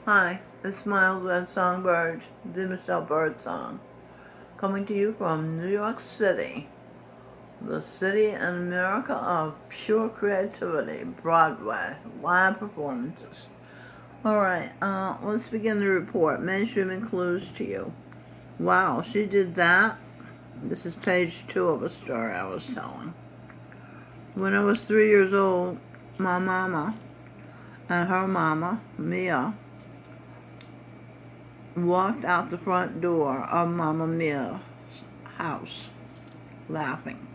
Hi, it's Miles Red Songbird, the Michelle Bird song, coming to you from New York City, the city in America of pure creativity, Broadway, live performances. Alright, let's begin the report. Mainstreaming clues to you. Wow, she did that. This is page 2 of a story I was telling. When I was 3 years old, my mama and her mama, Mia, walked out the front door of Mamma Mia's house, laughing.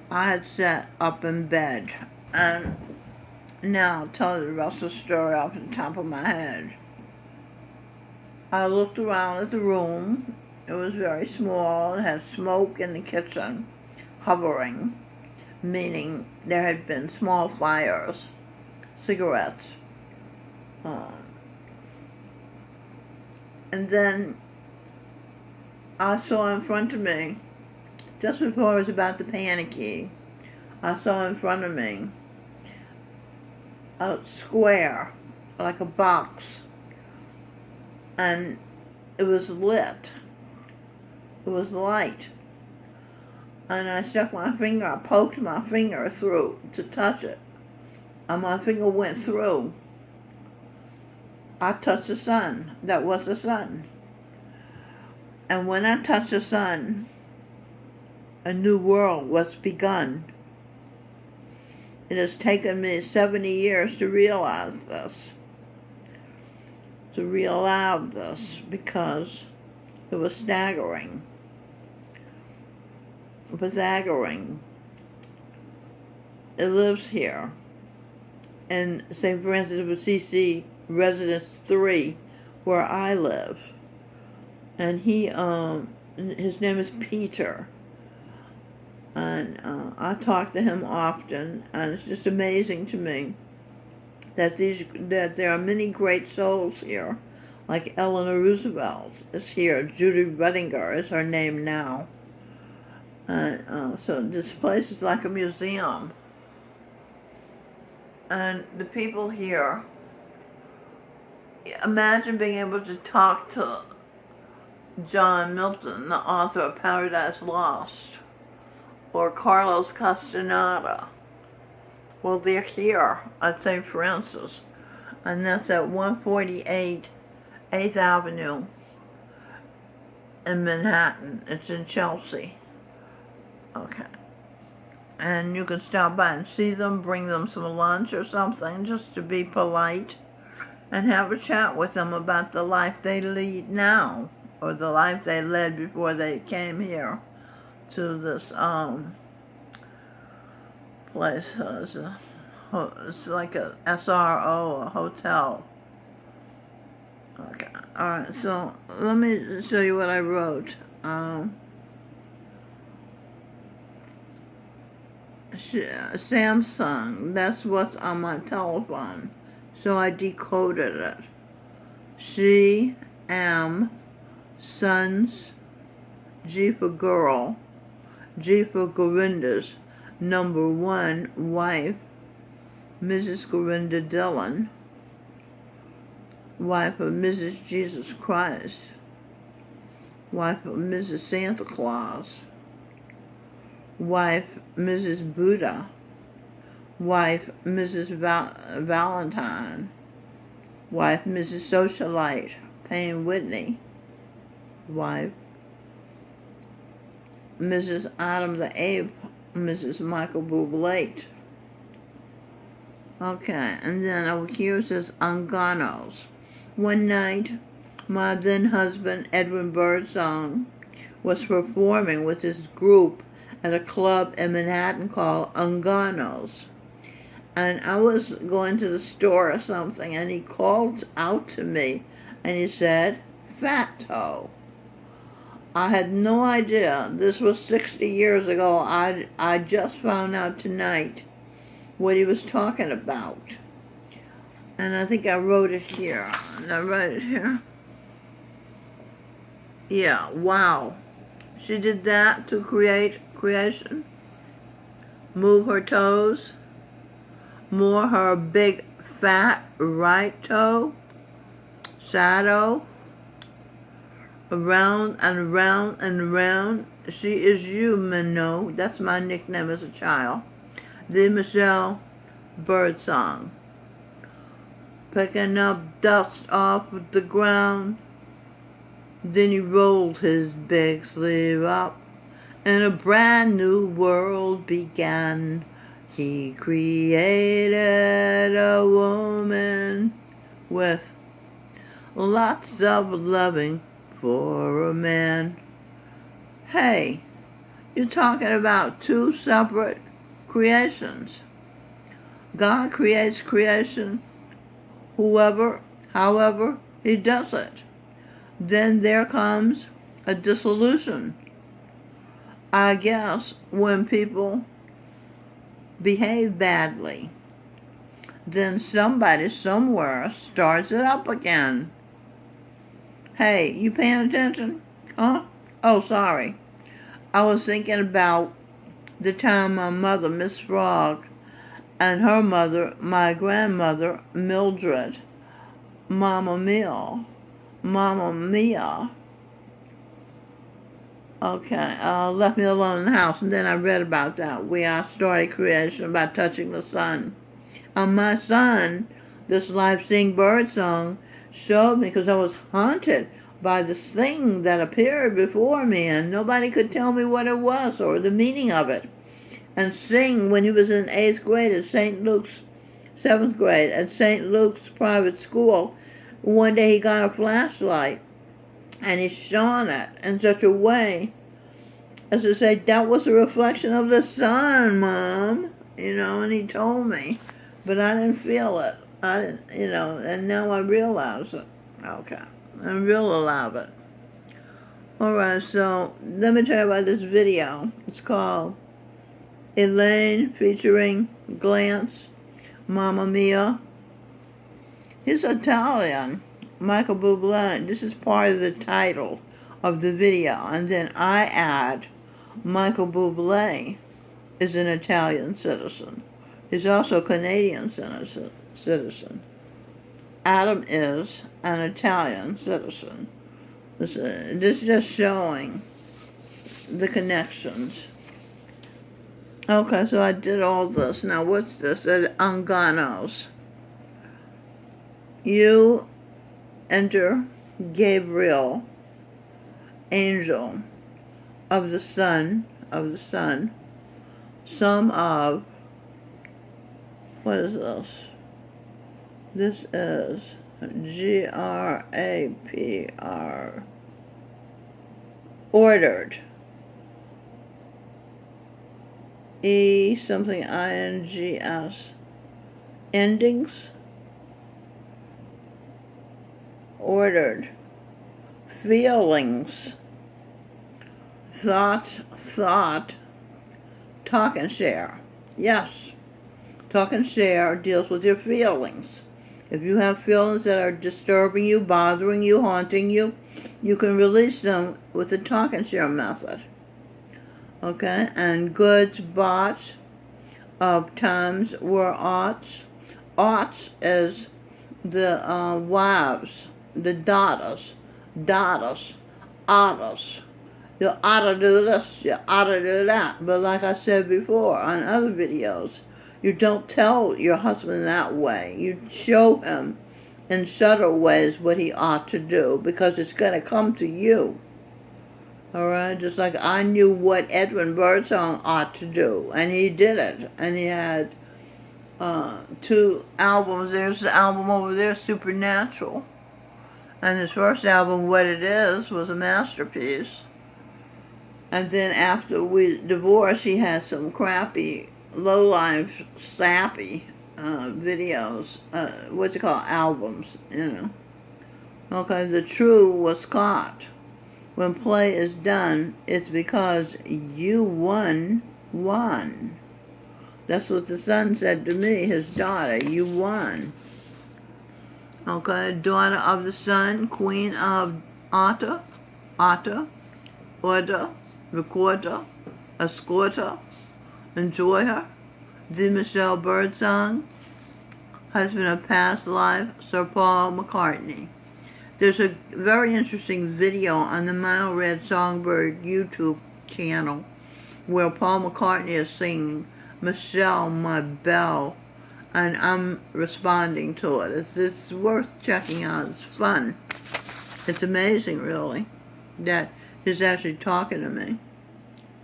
I had sat up in bed, and now I'll tell you the rest of the story off the top of my head. I looked around at the room. It was very small. It had smoke in the kitchen, hovering, meaning there had been small fires, cigarettes. And then I saw in front of me, just before I was about to panicky, I saw in front of me a square, like a box, and it was lit. It was light. And I stuck my finger, I poked my finger through to touch it. And my finger went through. I touched the sun. That was the sun. And when I touched the sun, a new world was begun. It has taken me 70 years to realize this, to realize this, because it was staggering. It was staggering. It lives here in St. Francis of Assisi, Residence 3, where I live. And his name is Peter. And I talk to him often, and it's just amazing to me that there are many great souls here, like Eleanor Roosevelt is here. Judy Redinger is her name now. And so this place is like a museum. And the people here, imagine being able to talk to John Milton, the author of Paradise Lost, or Carlos Castaneda. Well, they're here at St. Francis, and that's at 148 8th Avenue in Manhattan. It's in Chelsea. Okay. And you can stop by and see them, bring them some lunch or something, just to be polite, and have a chat with them about the life they lead now, or the life they led before they came here to this place. It's like a SRO, a hotel. Okay, alright, so let me show you what I wrote. Samsung, that's what's on my telephone, so I decoded it. She, am, sons, G for girl, G for Gorindas, number 1, wife, Mrs. Gorinda Dillon, wife of Mrs. Jesus Christ, wife of Mrs. Santa Claus, wife Mrs. Buddha, wife Mrs. Valentine, wife Mrs. Socialite, Payne Whitney, wife Mrs. Adam the Ape, Mrs. Michael Bublé. Okay, and then over here it says Anganos. One night, my then husband Edwin Birdsong was performing with his group at a club in Manhattan called Anganos. And I was going to the store or something, and he called out to me, and he said, "Fat Toe." I had no idea. This was 60 years ago. I just found out tonight what he was talking about. And I think I wrote it here. Did I write it here? Yeah, wow. She did that to create creation. Move her toes. More her big fat right toe. shadow, around and around and around. She is you, Manure. That's my nickname as a child. The Michelle Birdsong. Picking up dust off of the ground. Then he rolled his big sleeve up, and a brand new world began. He created a woman with lots of loving for a man. Hey, you're talking about two separate creations. God creates creation, however he does it. Then there comes a dissolution. I guess when people behave badly, then somebody somewhere starts it up again. Hey, you paying attention? Huh? Oh, sorry. I was thinking about the time my mother, Miss Frog, and her mother, my grandmother, Mildred, Mamma Mia. Okay, left me alone in the house, and then I read about that. I started creation by touching the sun. My son, this life-sing bird song, showed me, because I was haunted by this thing that appeared before me, and nobody could tell me what it was or the meaning of it. And sing when he was in 8th grade at St. Luke's, 7th grade at St. Luke's private school. One day he got a flashlight, and he shone it in such a way as to say, that was a reflection of the sun, Mom. And he told me. But I didn't feel it. I didn't, and now I realize it. Okay. I realize it. Alright, so let me tell you about this video. It's called Elaine featuring Glance, Mamma Mia. He's Italian, Michael Bublé. This is part of the title of the video. And then I add, Michael Bublé is an Italian citizen. He's also a Canadian citizen. Adam is an Italian citizen. This is just showing the connections. Okay, so I did all this. Now what's this? Anganos. You enter Gabriel, angel of the sun, some of, what is this? This is Grapr, ordered. E something ings, endings, ordered, feelings, thought, talk and share. Yes, talk and share deals with your feelings. If you have feelings that are disturbing you, bothering you, haunting you, you can release them with the talk and share method. Okay, and goods bought of times were oughts. Oughts is the wives, the daughters, oughtas. You ought to do this, you ought to do that. But like I said before on other videos, you don't tell your husband that way. You show him in subtle ways what he ought to do, because it's going to come to you. Alright, just like I knew what Edwin Birdsong ought to do, and he did it. And he had 2 albums. There's the album over there, Supernatural. And his first album, What It Is, was a masterpiece. And then after we divorced, he had some crappy, low-life, sappy videos, albums, Okay, the true was caught. When play is done, it's because you won. That's what the son said to me, his daughter, you won. Okay, daughter of the sun, queen of Otta, order, recorder, escorter, enjoy her, the Michelle Birdsong, husband of past life, Sir Paul McCartney. There's a very interesting video on the Manure Songbird YouTube channel where Paul McCartney is singing Michelle, My Belle, and I'm responding to it. It's worth checking out. It's fun. It's amazing, really, that he's actually talking to me.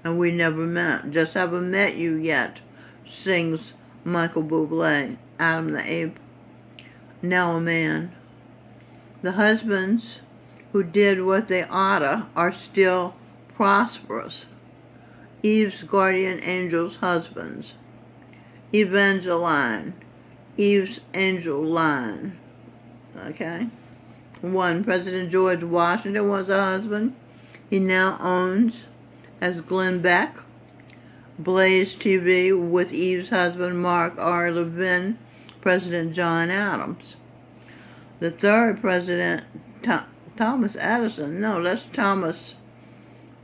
And we never met. Just haven't met you yet, sings Michael Bublé, Adam the Ape, now a man. The husbands who did what they oughta are still prosperous. Eve's guardian angel's husbands. Evangeline, Eve's angel line. Okay? 1. President George Washington was a husband. He now owns, as Glenn Beck, Blaze TV with Eve's husband Mark R. Levin, President John Adams. The 3rd president, Thomas Edison. No, that's Thomas.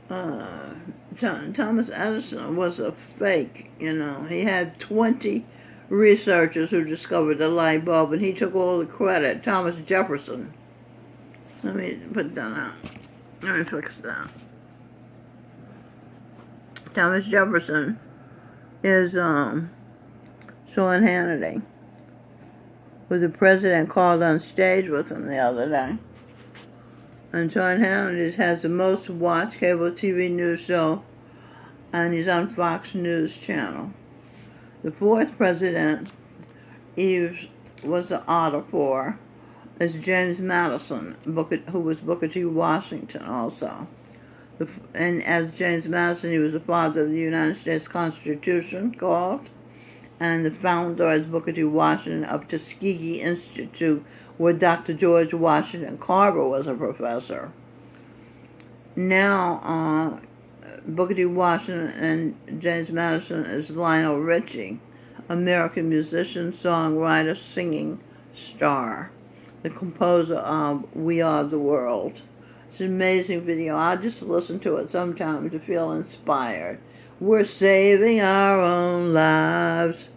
Thomas Edison was a fake, you know. He had 20 researchers who discovered the light bulb, and he took all the credit. Thomas Jefferson. Let me put that out. Let me fix that. Thomas Jefferson is Sean Hannity, who the president called on stage with him the other day. And Sean Hannity has the most watched cable TV news show, and he's on Fox News Channel. The 4th president Eve was the author for is James Madison, who was Booker T. Washington also. And as James Madison, he was the father of the United States Constitution, called, and the founder as Booker T. Washington of Tuskegee Institute, where Dr. George Washington Carver was a professor. Now, Booker T. Washington and James Madison is Lionel Richie, American musician, songwriter, singing star, the composer of We Are the World. It's an amazing video. I just listen to it sometimes to feel inspired. We're saving our own lives,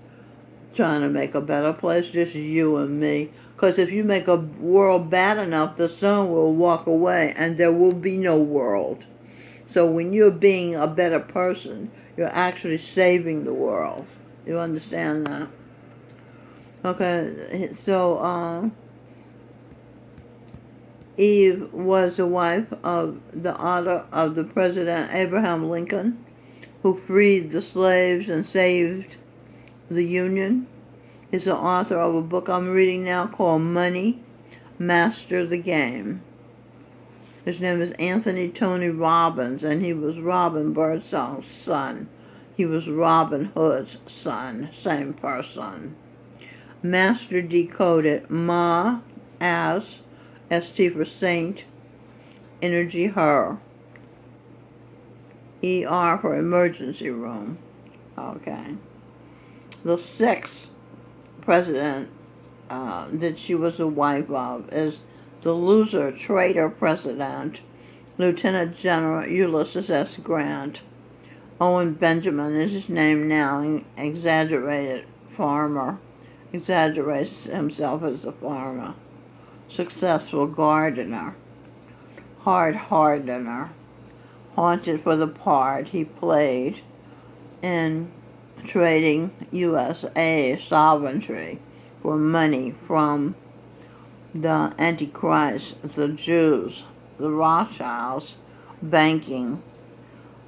trying to make a better place, just you and me. Because if you make a world bad enough, the sun will walk away and there will be no world. So when you're being a better person, you're actually saving the world. You understand that? Okay, so Eve was the wife of the author of the President Abraham Lincoln, who freed the slaves and saved the Union. Is the author of a book I'm reading now called Money, Master the Game. His name is Anthony Tony Robbins, and he was Robin Birdsong's son. He was Robin Hood's son, same person. Master decoded Ma as ST for Saint, Energy Her, ER for emergency room. Okay. The 6th president that she was the wife of is the loser, traitor president, Lieutenant General Ulysses S. Grant. Owen Benjamin is his name now, exaggerated farmer, exaggerates himself as a farmer. Successful gardener, hard hardener, haunted for the part he played in trading USA sovereignty for money from the Antichrist, the Jews, the Rothschilds, banking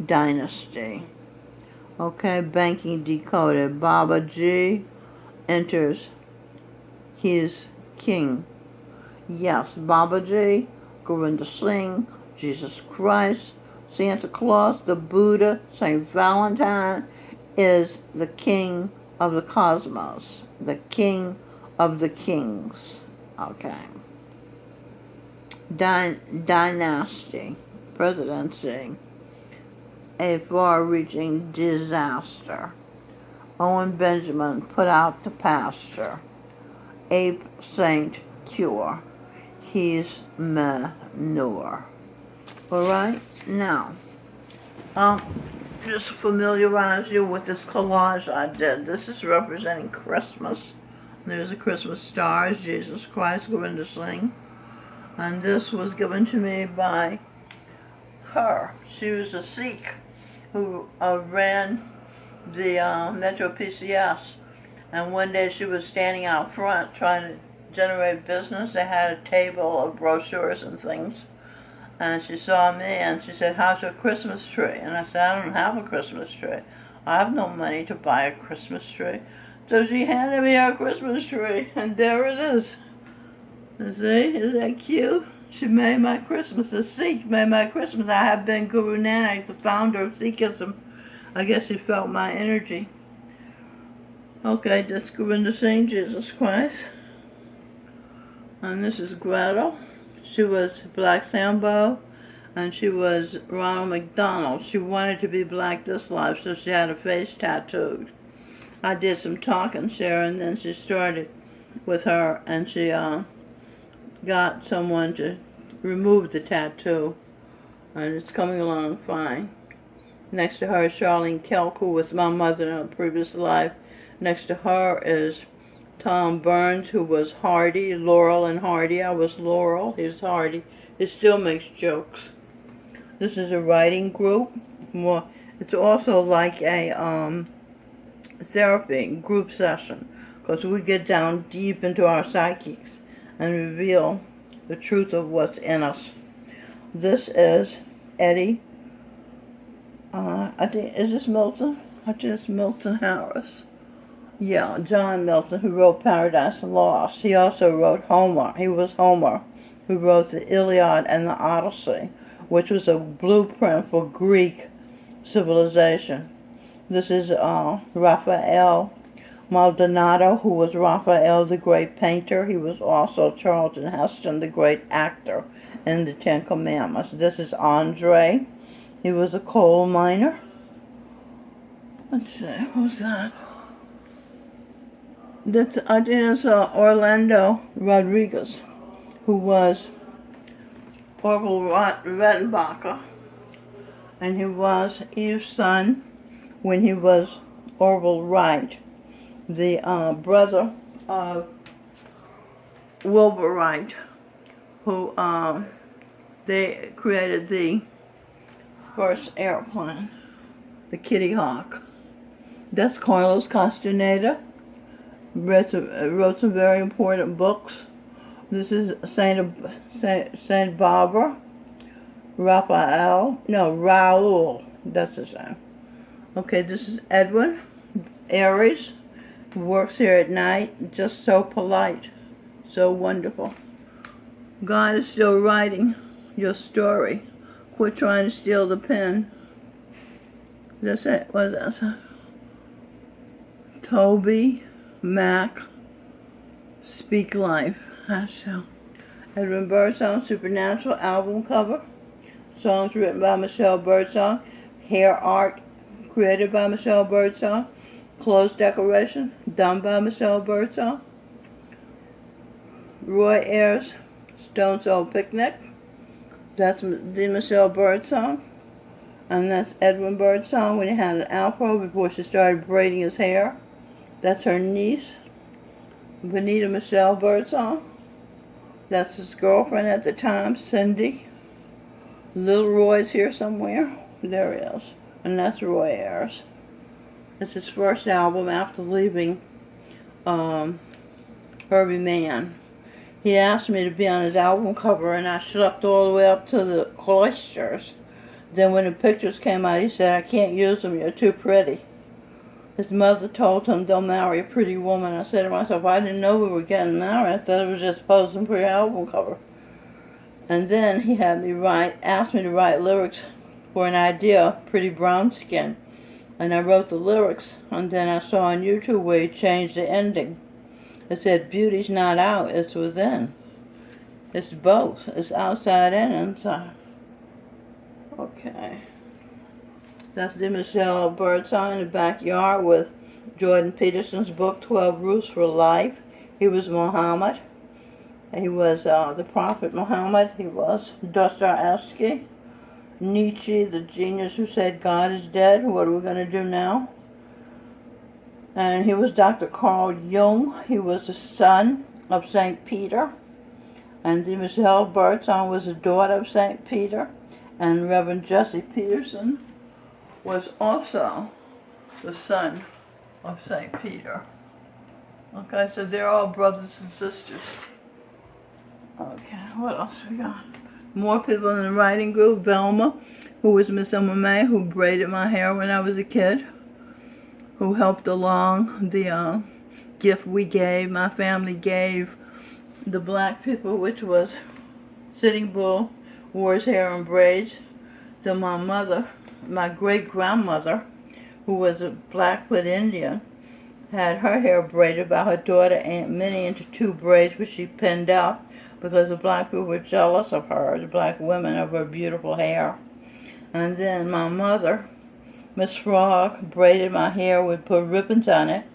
dynasty. Okay, banking decoded. Baba G enters his king. Yes, Baba G, Govinda Singh, Jesus Christ, Santa Claus, the Buddha, St. Valentine is the king of the cosmos, the king of the kings. Okay. Dynasty, presidency, a far-reaching disaster. Owen Benjamin put out to pasture. Ape Saint cure. He's manure. All right? Now, just familiarize you with this collage I did. This is representing Christmas. There's the Christmas stars, Jesus Christ, Govinda Singh. And this was given to me by her. She was a Sikh who ran the Metro PCS. And one day she was standing out front trying to generate business. They had a table of brochures and things. And she saw me and she said, "How's your Christmas tree?" And I said, "I don't have a Christmas tree. I have no money to buy a Christmas tree." So she handed me her Christmas tree, and there it is. You see, isn't that cute? She made my Christmas. The Sikh made my Christmas. I have been Guru Nanak, the founder of Sikhism. I guess he felt my energy. Okay, that's Govinda Singh, Jesus Christ. And this is Gretel. She was Black Sambo, and she was Ronald McDonald. She wanted to be black this life, so she had her face tattooed. I did some talking, Sharon, and then she started with her, and she got someone to remove the tattoo, and it's coming along fine. Next to her is Charlene Kelk, who was my mother in a previous life. Next to her is Tom Burns, who was Hardy, Laurel and Hardy. I was Laurel, he was Hardy. He still makes jokes. This is a writing group. Well, it's also like a therapy group session, because we get down deep into our psychics and reveal the truth of what's in us. This is Eddie. I think, is this Milton? I think it's Milton Harris. Yeah, John Milton, who wrote Paradise Lost. He also wrote Homer. He was Homer, who wrote the Iliad and the Odyssey, which was a blueprint for Greek civilization. This is Raphael Maldonado, who was Raphael the great painter. He was also Charlton Heston, the great actor in the Ten Commandments. This is Andre. He was a coal miner. Let's see, who's that? I think it's Orlando Rodriguez, who was Orville Redenbacher, and he was Eve's son when he was Orville Wright, the brother of Wilbur Wright, who they created the first airplane, the Kitty Hawk. That's Carlos Castaneda. Wrote some very important books. This is Saint Barbara, Raoul, that's his name. Okay, this is Edwin Aries, who works here at night, just so polite, so wonderful. God is still writing your story. Quit trying to steal the pen. That's it. What is that? Toby Mac, Speak Life. Edwin Birdsong, Supernatural album cover. Songs written by Michelle Birdsong. Hair art created by Michelle Birdsong. Clothes decoration done by Michelle Birdsong. Roy Ayers, Stone Soul Picnic. That's the Michelle Birdsong. And that's Edwin Birdsong when he had an afro before she started braiding his hair. That's her niece, Benita Michelle Birdsong. That's his girlfriend at the time, Cindy. Little Roy's here somewhere. There he is. And that's Roy Ayers. It's his first album after leaving Herbie Mann. He asked me to be on his album cover, and I schlepped all the way up to the cloisters. Then when the pictures came out, he said, "I can't use them, you're too pretty." His mother told him, "Don't marry a pretty woman." I said to myself, I didn't know we were getting married. I thought it was just posing for your album cover. And then he had me asked me to write lyrics for an idea, Pretty Brown Skin. And I wrote the lyrics, and then I saw on YouTube where he changed the ending. It said, "Beauty's not out, it's within." It's both. It's outside and inside. Okay. That's the Michelle Birdsong in the backyard with Jordan Peterson's book, 12 Rules for Life. He was Muhammad. He was the Prophet Muhammad. He was Dostoevsky. Nietzsche, the genius who said God is dead. What are we going to do now? And he was Dr. Carl Jung. He was the son of St. Peter. And the Michelle Birdsong was a daughter of St. Peter, and Reverend Jesse Peterson was also the son of St. Peter. Okay, so they're all brothers and sisters. Okay, what else we got? More people in the writing group. Velma, who was Miss Emma May, who braided my hair when I was a kid, who helped along the gift we gave, my family gave the black people, which was Sitting Bull, wore his hair in braids. So my mother, my great-grandmother, who was a Blackfoot Indian, had her hair braided by her daughter Aunt Minnie into 2 braids, which she pinned out because the black people were jealous of her, the black women, of her beautiful hair. And then my mother, Miss Frog, braided my hair with put ribbons on it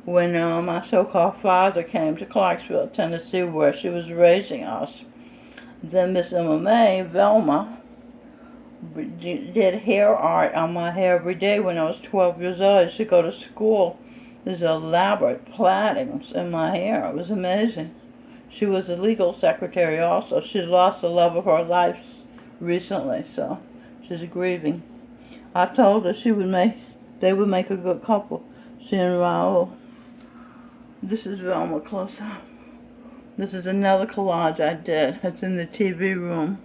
when my so-called father came to Clarksville, Tennessee, where she was raising us. Then Miss Emma May, Velma, did hair art on my hair every day when I was 12 years old. I used to go to school. There's elaborate plaitings in my hair. It was amazing. She was a legal secretary also. She lost the love of her life recently, so she's grieving. I told her they would make a good couple, she and Raul. This is Velma close up. This is another collage I did. It's in the TV room.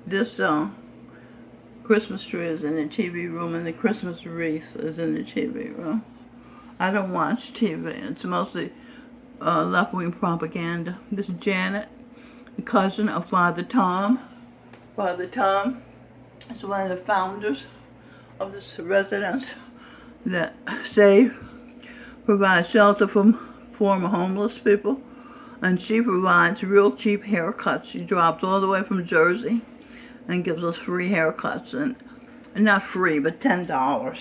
This Christmas tree is in the TV room, and the Christmas wreath is in the TV room. I don't watch TV. It's mostly left-wing propaganda. This is Janet, the cousin of Father Tom. Father Tom is one of the founders of this residence that provides shelter for former homeless people. And she provides real cheap haircuts. She drops all the way from Jersey and gives us free haircuts. And not free, but $10.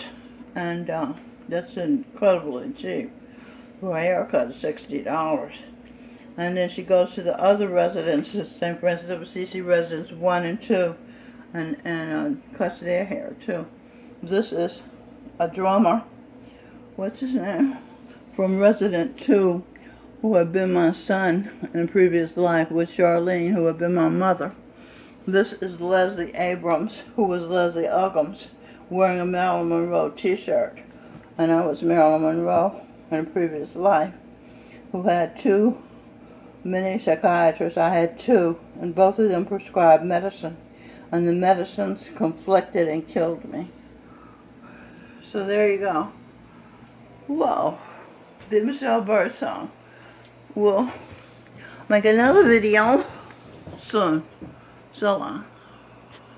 And that's incredibly cheap. For a haircut is $60. And then she goes to the other residences, St. Francis of Assisi residence 1 and 2, and cuts their hair too. This is a drummer, what's his name, from resident 2, who had been my son in a previous life, with Charlene, who had been my mother. This is Leslie Abrams, who was Leslie Uggams, wearing a Marilyn Monroe t-shirt. And I was Marilyn Monroe in a previous life, who had 2 many psychiatrists. I had 2, and both of them prescribed medicine. And the medicines conflicted and killed me. So there you go. Whoa. The Michelle Birdsong. We'll make another video soon. So long.